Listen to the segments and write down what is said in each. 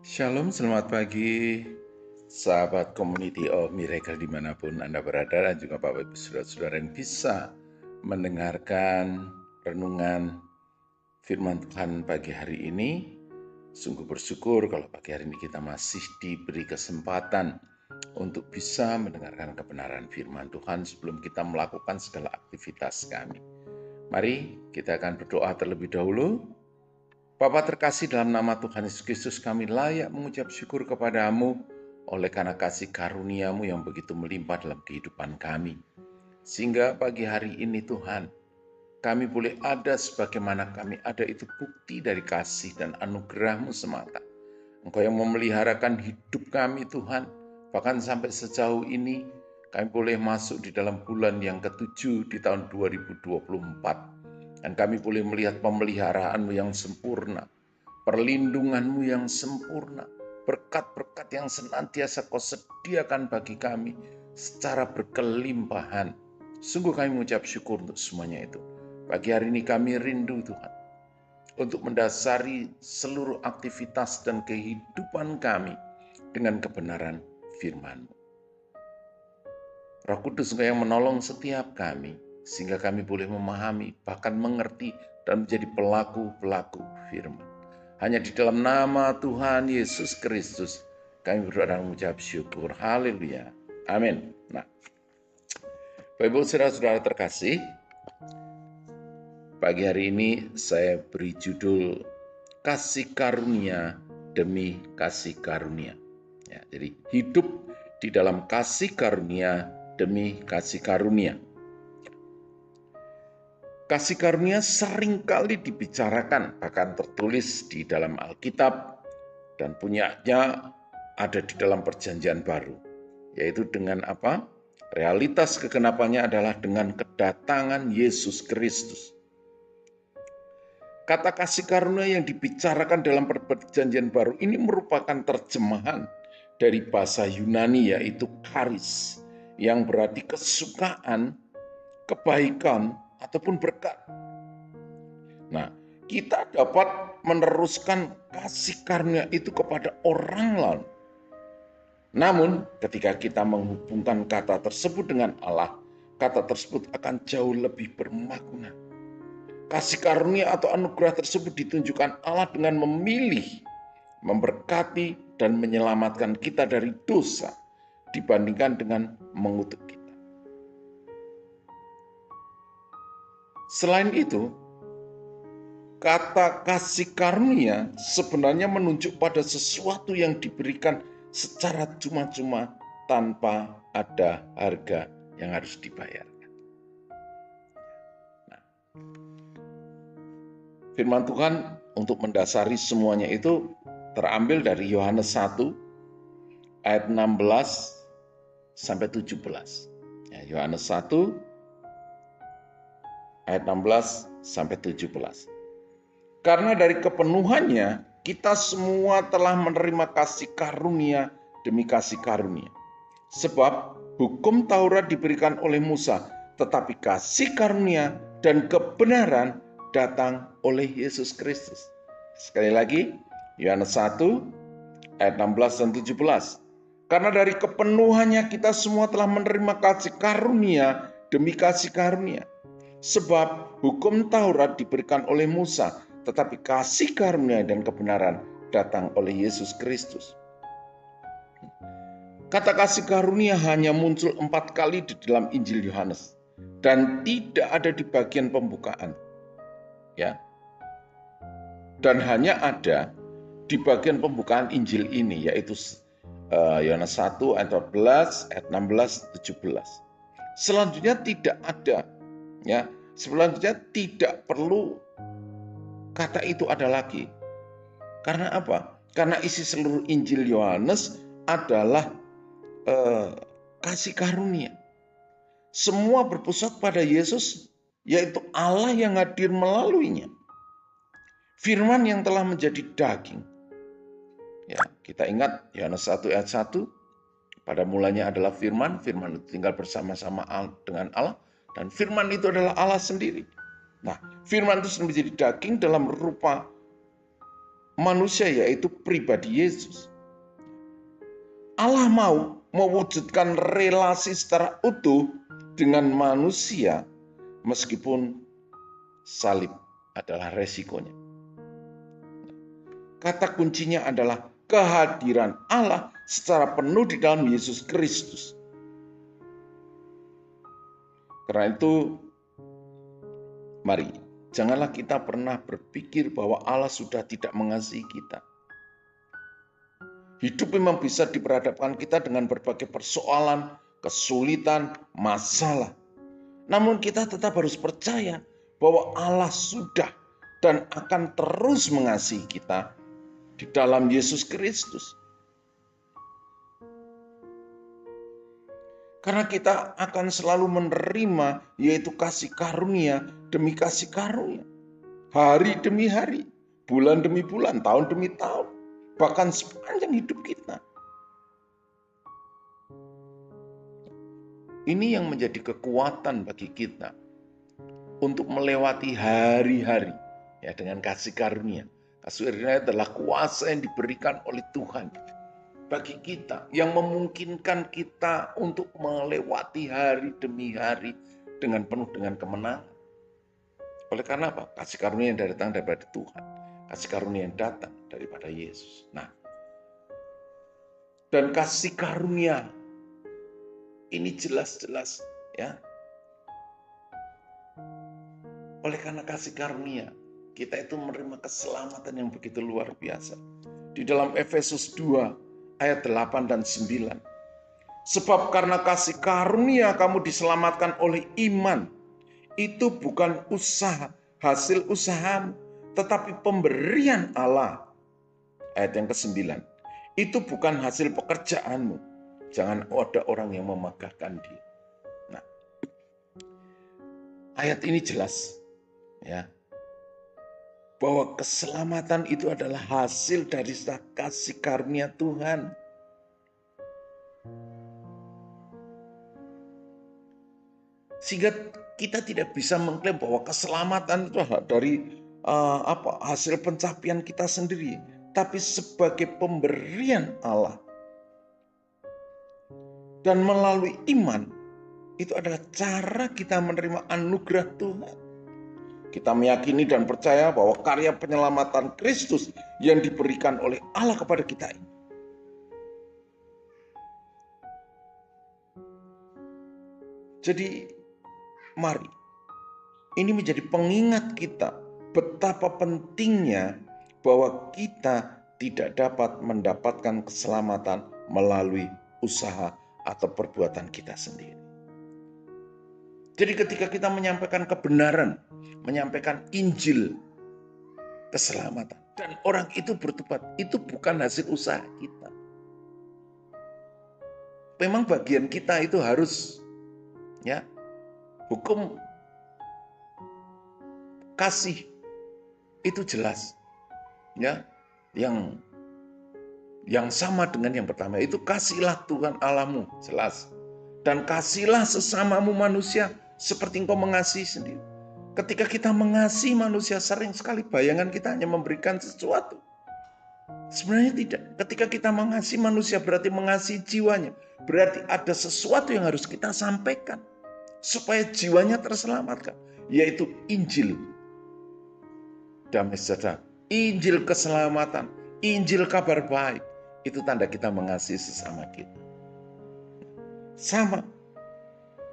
Shalom, selamat pagi, sahabat Community of Miracle dimanapun Anda berada, dan juga Bapak Ibu Saudara-saudara yang bisa mendengarkan renungan firman Tuhan pagi hari ini. Sungguh bersyukur kalau pagi hari ini kita masih diberi kesempatan untuk bisa mendengarkan kebenaran firman Tuhan sebelum kita melakukan segala aktivitas kami. Mari kita akan berdoa terlebih dahulu. Bapa terkasih, dalam nama Tuhan Yesus Kristus kami layak mengucap syukur kepadamu oleh karena kasih karuniamu yang begitu melimpah dalam kehidupan kami. Sehingga pagi hari ini Tuhan, kami boleh ada sebagaimana kami ada, itu bukti dari kasih dan anugerah-Mu semata. Engkau yang memeliharakan hidup kami Tuhan, bahkan sampai sejauh ini kami boleh masuk di dalam bulan yang ke-7 di tahun 2024. Dan kami boleh melihat pemeliharaan-Mu yang sempurna, perlindungan-Mu yang sempurna, berkat-berkat yang senantiasa Kau sediakan bagi kami secara berkelimpahan. Sungguh kami mengucap syukur untuk semuanya itu. Pagi hari ini kami rindu Tuhan, untuk mendasari seluruh aktivitas dan kehidupan kami dengan kebenaran firman-Mu. Roh Kudus Engkau yang menolong setiap kami, sehingga kami boleh memahami, bahkan mengerti, dan menjadi pelaku-pelaku firman. Hanya di dalam nama Tuhan Yesus Kristus kami berdoa dan mengucap syukur. Haleluya. Amin. Nah, Bapak Ibu saudara-saudara terkasih, pagi hari ini saya beri judul Kasih Karunia demi Kasih Karunia. Ya, jadi hidup di dalam kasih karunia demi kasih karunia. Kasih karunia seringkali dibicarakan, bahkan tertulis di dalam Alkitab, dan punyanya ada di dalam Perjanjian Baru, yaitu dengan apa? Realitas kegenapannya adalah dengan kedatangan Yesus Kristus. Kata kasih karunia yang dibicarakan dalam Perjanjian Baru ini merupakan terjemahan dari bahasa Yunani, yaitu charis, yang berarti kesukaan, kebaikan, ataupun berkat. Nah, kita dapat meneruskan kasih karunia itu kepada orang lain. Namun, ketika kita menghubungkan kata tersebut dengan Allah, kata tersebut akan jauh lebih bermakna. Kasih karunia atau anugerah tersebut ditunjukkan Allah dengan memilih, memberkati, dan menyelamatkan kita dari dosa dibandingkan dengan mengutuk kita. Selain itu, kata kasih karunia sebenarnya menunjuk pada sesuatu yang diberikan secara cuma-cuma tanpa ada harga yang harus dibayarkan. Nah, firman Tuhan untuk mendasari semuanya itu terambil dari Yohanes 1 ayat 16 sampai 17. Ya, Yohanes 1 ayat 16 sampai 17. Karena dari kepenuhannya kita semua telah menerima kasih karunia demi kasih karunia. Sebab hukum Taurat diberikan oleh Musa, tetapi kasih karunia dan kebenaran datang oleh Yesus Kristus. Sekali lagi, Yohanes 1 ayat 16 dan 17. Karena dari kepenuhannya kita semua telah menerima kasih karunia demi kasih karunia. Sebab hukum Taurat diberikan oleh Musa, tetapi kasih karunia dan kebenaran datang oleh Yesus Kristus. Kata kasih karunia hanya muncul 4 kali di dalam Injil Yohanes dan tidak ada di bagian pembukaan. Ya. Dan hanya ada di bagian pembukaan Injil ini, yaitu Yohanes 1 ayat 14, ayat 16, 17. Selanjutnya tidak ada. Ya, selanjutnya tidak perlu kata itu ada lagi. Karena apa? Karena isi seluruh Injil Yohanes adalah kasih karunia. Semua berpusat pada Yesus, yaitu Allah yang hadir melaluinya. Firman yang telah menjadi daging. Ya, kita ingat Yohanes 1 ayat 1, pada mulanya adalah firman, firman itu tinggal bersama-sama dengan Allah, dan firman itu adalah Allah sendiri. Nah, firman itu menjadi daging dalam rupa manusia, yaitu pribadi Yesus. Allah mau mewujudkan relasi secara utuh dengan manusia meskipun salib adalah resikonya. Kata kuncinya adalah kehadiran Allah secara penuh di dalam Yesus Kristus. Karena itu, mari, janganlah kita pernah berpikir bahwa Allah sudah tidak mengasihi kita. Hidup memang bisa diperhadapkan kita dengan berbagai persoalan, kesulitan, masalah. Namun kita tetap harus percaya bahwa Allah sudah dan akan terus mengasihi kita di dalam Yesus Kristus. Karena kita akan selalu menerima, yaitu kasih karunia demi kasih karunia. Hari demi hari, bulan demi bulan, tahun demi tahun, bahkan sepanjang hidup kita. Ini yang menjadi kekuatan bagi kita untuk melewati hari-hari ya dengan kasih karunia. Kasih karunia adalah kuasa yang diberikan oleh Tuhan bagi kita, yang memungkinkan kita untuk melewati hari demi hari dengan penuh dengan kemenangan. Oleh karena apa? Kasih karunia yang datang daripada Tuhan, kasih karunia yang datang daripada Yesus. Nah, dan kasih karunia ini jelas-jelas ya. Oleh karena kasih karunia, kita itu menerima keselamatan yang begitu luar biasa. Di dalam Efesus 2 ayat 8 dan 9. Sebab karena kasih karunia kamu diselamatkan oleh iman. Itu bukan usaha, hasil usahamu, tetapi pemberian Allah. Ayat yang ke-9. Itu bukan hasil pekerjaanmu. Jangan ada orang yang memegahkan diri. Nah, ayat ini jelas ya, bahwa keselamatan itu adalah hasil dari kasih karunia Tuhan. Sehingga kita tidak bisa mengklaim bahwa keselamatan itu dari hasil pencapaian kita sendiri, tapi sebagai pemberian Allah. Dan melalui iman, itu adalah cara kita menerima anugerah Tuhan. Kita meyakini dan percaya bahwa karya penyelamatan Kristus yang diberikan oleh Allah kepada kita ini. Jadi, mari, ini menjadi pengingat kita betapa pentingnya bahwa kita tidak dapat mendapatkan keselamatan melalui usaha atau perbuatan kita sendiri. Jadi ketika kita menyampaikan kebenaran, menyampaikan Injil, keselamatan, dan orang itu bertobat, itu bukan hasil usaha kita. Memang bagian kita itu harus, ya, hukum kasih itu jelas, ya, yang sama dengan yang pertama itu kasihlah Tuhan Allahmu, jelas, dan kasihlah sesamamu manusia seperti engkau mengasihi sendiri. Ketika kita mengasihi manusia, sering sekali bayangan kita hanya memberikan sesuatu. Sebenarnya tidak. Ketika kita mengasihi manusia berarti mengasihi jiwanya. Berarti ada sesuatu yang harus kita sampaikan supaya jiwanya terselamatkan, yaitu Injil damai sejahtera, Injil keselamatan, Injil kabar baik. Itu tanda kita mengasihi sesama kita. Sama.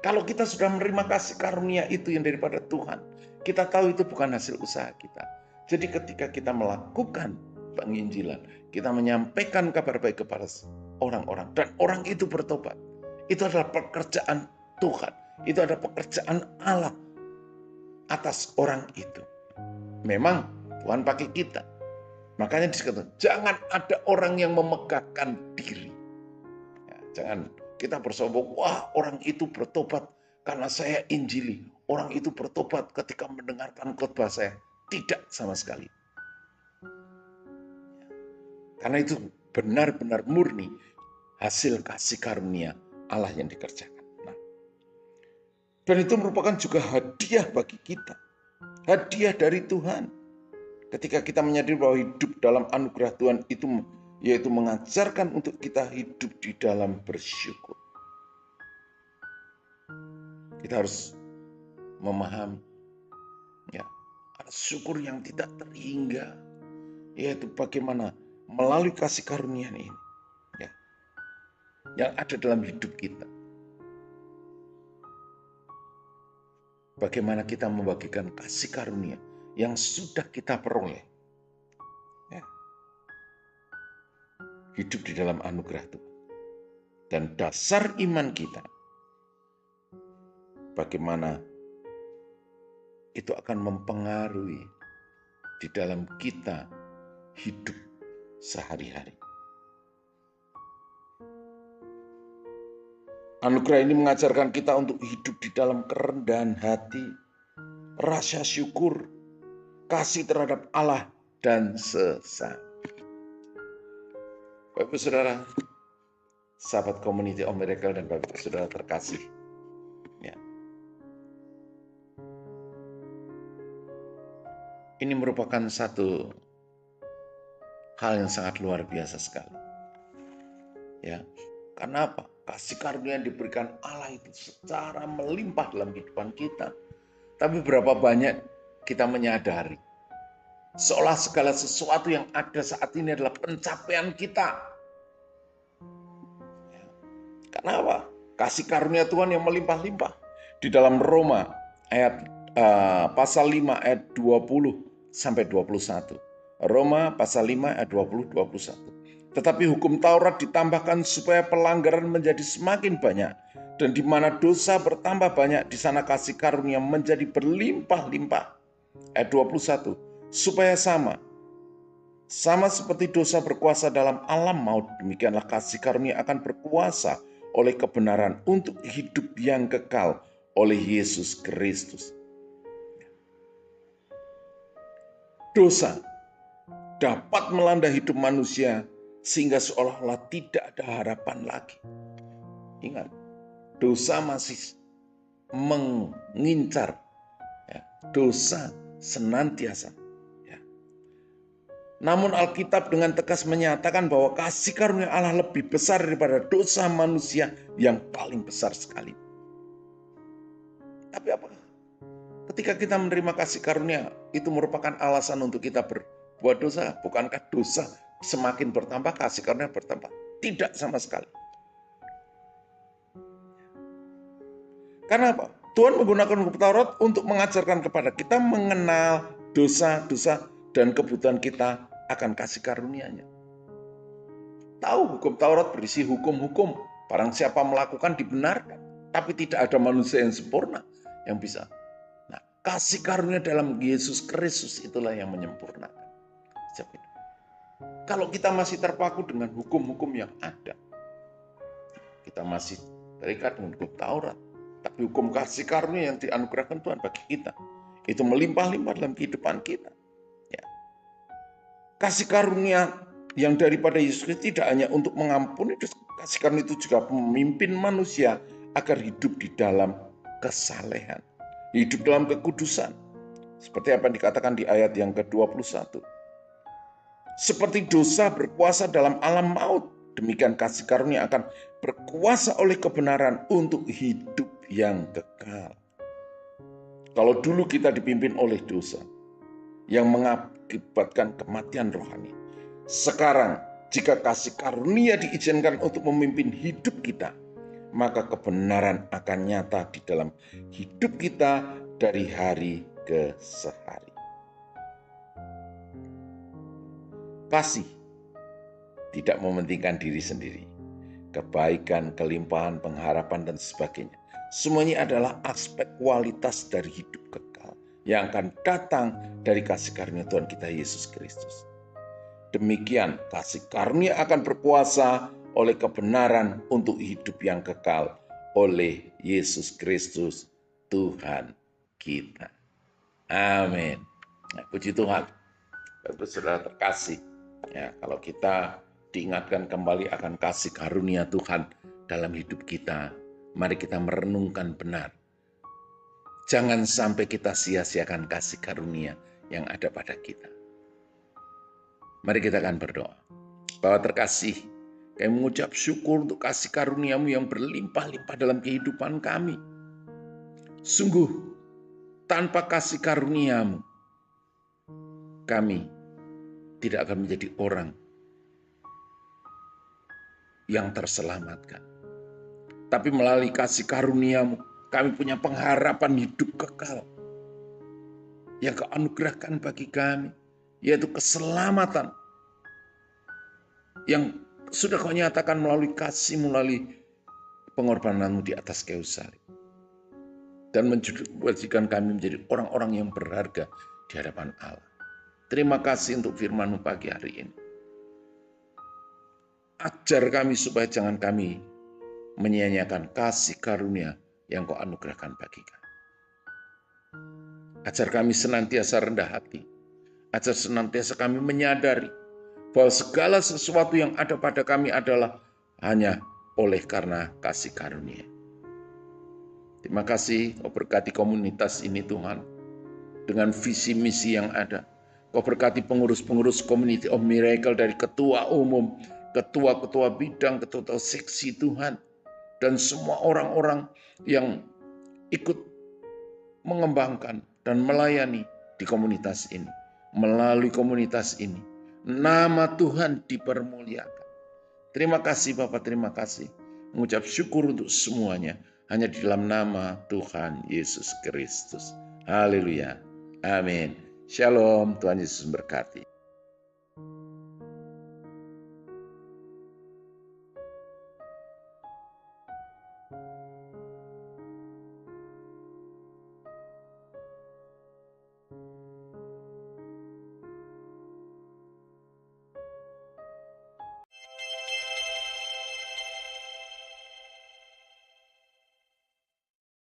Kalau kita sudah menerima kasih karunia itu yang daripada Tuhan, kita tahu itu bukan hasil usaha kita. Jadi ketika kita melakukan penginjilan, kita menyampaikan kabar baik kepada orang-orang, dan orang itu bertobat. Itu adalah pekerjaan Tuhan. Itu adalah pekerjaan Allah atas orang itu. Memang Tuhan pakai kita. Makanya dikatakan, jangan ada orang yang memegahkan diri. Ya, jangan kita bersombong, wah orang itu bertobat karena saya injili. Orang itu bertobat ketika mendengarkan khotbah saya. Tidak sama sekali. Karena itu benar-benar murni hasil kasih karunia Allah yang dikerjakan. Nah, dan itu merupakan juga hadiah bagi kita. Hadiah dari Tuhan. Ketika kita menyadari bahwa hidup dalam anugerah Tuhan itu yaitu mengajarkan untuk kita hidup di dalam bersyukur. Kita harus memahami, ya, ada syukur yang tidak terhingga, yaitu bagaimana melalui kasih karunia ini, ya, yang ada dalam hidup kita. Bagaimana kita membagikan kasih karunia yang sudah kita peroleh. Ya. Hidup di dalam anugerah Tuhan. Dan dasar iman kita, bagaimana itu akan mempengaruhi di dalam kita hidup sehari-hari. Anugerah ini mengajarkan kita untuk hidup di dalam kerendahan hati, rasa syukur, kasih terhadap Allah dan sesama. Bapak Saudara, sahabat Community of Miracle dan Bapak Saudara terkasih, ya. Ini merupakan satu hal yang sangat luar biasa sekali. Ya, karena apa? Kasih karunia yang diberikan Allah itu secara melimpah dalam kehidupan kita. Tapi berapa banyak kita menyadari seolah segala sesuatu yang ada saat ini adalah pencapaian kita. Karena apa? Kasih karunia Tuhan yang melimpah-limpah. Di dalam Roma pasal 5 ayat 20 sampai 21. Roma pasal 5 ayat 20-21. Tetapi hukum Taurat ditambahkan supaya pelanggaran menjadi semakin banyak. Dan di mana dosa bertambah banyak, di sana kasih karunia menjadi berlimpah-limpah. Ayat 21. Supaya sama seperti dosa berkuasa dalam alam maut, demikianlah kasih karunia akan berkuasa oleh kebenaran untuk hidup yang kekal oleh Yesus Kristus. Dosa dapat melanda hidup manusia sehingga seolah-olah tidak ada harapan lagi. Ingat, dosa masih mengincar. Ya, dosa senantiasa. Ya. Namun Alkitab dengan tegas menyatakan bahwa kasih karunia Allah lebih besar daripada dosa manusia yang paling besar sekali. Tapi apa? Ketika kita menerima kasih karunia, itu merupakan alasan untuk kita berbuat dosa. Bukankah dosa semakin bertambah, kasih karunia bertambah? Tidak sama sekali. Karena apa? Tuhan menggunakan hukum Taurat untuk mengajarkan kepada kita mengenal dosa-dosa dan kebutuhan kita akan kasih karunia-Nya. Tahu hukum Taurat berisi hukum-hukum, barang siapa melakukan dibenarkan, tapi tidak ada manusia yang sempurna yang bisa. Nah, kasih karunia dalam Yesus Kristus itulah yang menyempurnakan. Kalau kita masih terpaku dengan hukum-hukum yang ada, kita masih terikat dengan hukum Taurat, tapi hukum kasih karunia yang dianugerahkan Tuhan bagi kita, itu melimpah-limpah dalam kehidupan kita. Ya. Kasih karunia yang daripada Yesus Kristus tidak hanya untuk mengampuni, kasih karunia itu juga memimpin manusia agar hidup di dalam kesalehan, hidup dalam kekudusan. Seperti apa yang dikatakan di ayat yang ke-21. Seperti dosa berkuasa dalam alam maut, demikian kasih karunia akan berkuasa oleh kebenaran untuk hidup yang kekal. Kalau dulu kita dipimpin oleh dosa yang mengakibatkan kematian rohani, sekarang jika kasih karunia diizinkan untuk memimpin hidup kita, maka kebenaran akan nyata di dalam hidup kita dari hari ke hari. Kasih tidak mementingkan diri sendiri. Kebaikan, kelimpahan, pengharapan, dan sebagainya. Semuanya adalah aspek kualitas dari hidup kekal yang akan datang dari kasih karunia Tuhan kita Yesus Kristus. Demikian kasih karunia akan berkuasa oleh kebenaran untuk hidup yang kekal oleh Yesus Kristus Tuhan kita. Amin. Nah, puji Tuhan. Bapak Saudara terkasih. Ya, kalau kita diingatkan kembali akan kasih karunia Tuhan dalam hidup kita, mari kita merenungkan benar. Jangan sampai kita sia-siakan kasih karunia yang ada pada kita. Mari kita akan berdoa. Bapa terkasih, kami mengucap syukur untuk kasih karunia-Mu yang berlimpah-limpah dalam kehidupan kami. Sungguh, tanpa kasih karunia-Mu, kami tidak akan menjadi orang yang terselamatkan. Tapi melalui kasih karunia-Mu, kami punya pengharapan hidup kekal yang Kau anugerahkan bagi kami, yaitu keselamatan yang sudah Kau nyatakan melalui kasih, melalui pengorbanan-Mu di atas kayu salib. Dan menjadikan kami menjadi orang-orang yang berharga di hadapan Allah. Terima kasih untuk firman-Mu pagi hari ini. Ajar kami supaya jangan kami menyia-nyiakan kasih karunia yang Kau anugerahkan bagi kami. Ajar kami senantiasa rendah hati. Ajar senantiasa kami menyadari bahwa segala sesuatu yang ada pada kami adalah hanya oleh karena kasih karunia. Terima kasih Kau berkati komunitas ini Tuhan, dengan visi misi yang ada. Kau berkati pengurus-pengurus Community of Miracle dari ketua umum, ketua-ketua bidang, ketua seksi Tuhan, dan semua orang-orang yang ikut mengembangkan dan melayani di komunitas ini. Melalui komunitas ini, nama Tuhan dipermuliakan. Terima kasih Bapak, terima kasih. Mengucap syukur untuk semuanya. Hanya di dalam nama Tuhan Yesus Kristus. Haleluya. Amin. Shalom, Tuhan Yesus memberkati.